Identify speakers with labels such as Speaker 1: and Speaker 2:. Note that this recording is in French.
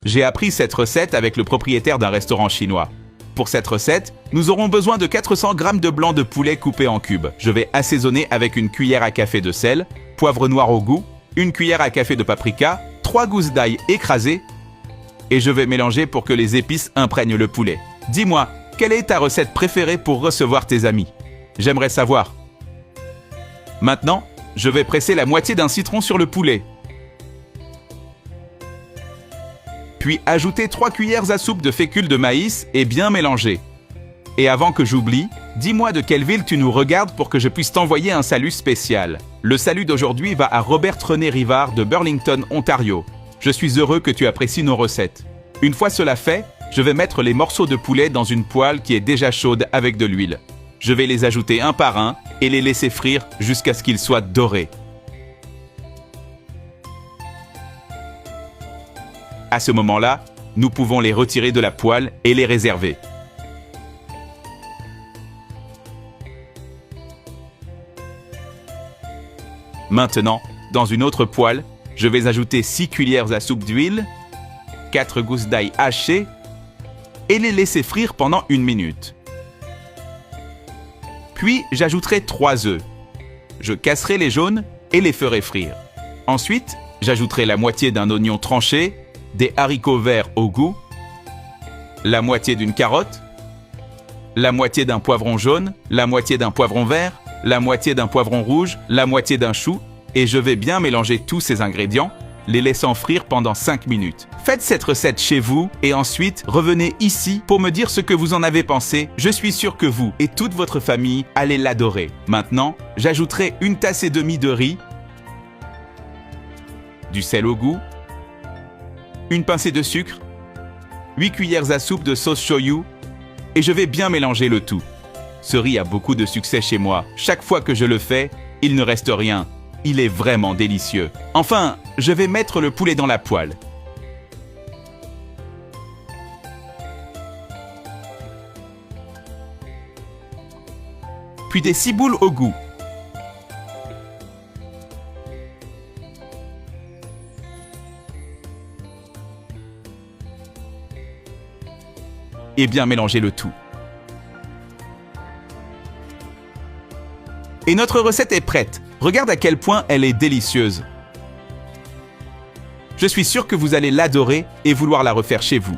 Speaker 1: J'ai appris cette recette avec le propriétaire d'un restaurant chinois. Pour cette recette, nous aurons besoin de 400 g de blanc de poulet coupé en cubes. Je vais assaisonner avec une cuillère à café de sel, poivre noir au goût, une cuillère à café de paprika, 3 gousses d'ail écrasées et je vais mélanger pour que les épices imprègnent le poulet. Dis-moi, quelle est ta recette préférée pour recevoir tes amis? J'aimerais savoir. Maintenant, je vais presser la moitié d'un citron sur le poulet. Puis ajouter 3 cuillères à soupe de fécule de maïs et bien mélanger. Et avant que j'oublie, dis-moi de quelle ville tu nous regardes pour que je puisse t'envoyer un salut spécial. Le salut d'aujourd'hui va à Robert René Rivard de Burlington, Ontario. Je suis heureux que tu apprécies nos recettes. Une fois cela fait, je vais mettre les morceaux de poulet dans une poêle qui est déjà chaude avec de l'huile. Je vais les ajouter un par un et les laisser frire jusqu'à ce qu'ils soient dorés. À ce moment-là, nous pouvons les retirer de la poêle et les réserver. Maintenant, dans une autre poêle, je vais ajouter 6 cuillères à soupe d'huile, 4 gousses d'ail hachées et les laisser frire pendant 1 minute. Puis, j'ajouterai 3 œufs. Je casserai les jaunes et les ferai frire. Ensuite, j'ajouterai la moitié d'un oignon tranché, des haricots verts au goût, la moitié d'une carotte, la moitié d'un poivron jaune, la moitié d'un poivron vert, la moitié d'un poivron rouge, la moitié d'un chou, et je vais bien mélanger tous ces ingrédients, les laissant frire pendant 5 minutes. Faites cette recette chez vous et ensuite revenez ici pour me dire ce que vous en avez pensé. Je suis sûr que vous et toute votre famille allez l'adorer. Maintenant, j'ajouterai 1,5 tasses de riz, du sel au goût, une pincée de sucre, 8 cuillères à soupe de sauce shoyu et je vais bien mélanger le tout. Ce riz a beaucoup de succès chez moi. Chaque fois que je le fais, il ne reste rien. Il est vraiment délicieux. Enfin, je vais mettre le poulet dans la poêle. Puis des ciboules au goût. Et bien mélanger le tout. Et notre recette est prête. Regarde à quel point elle est délicieuse. Je suis sûr que vous allez l'adorer et vouloir la refaire chez vous.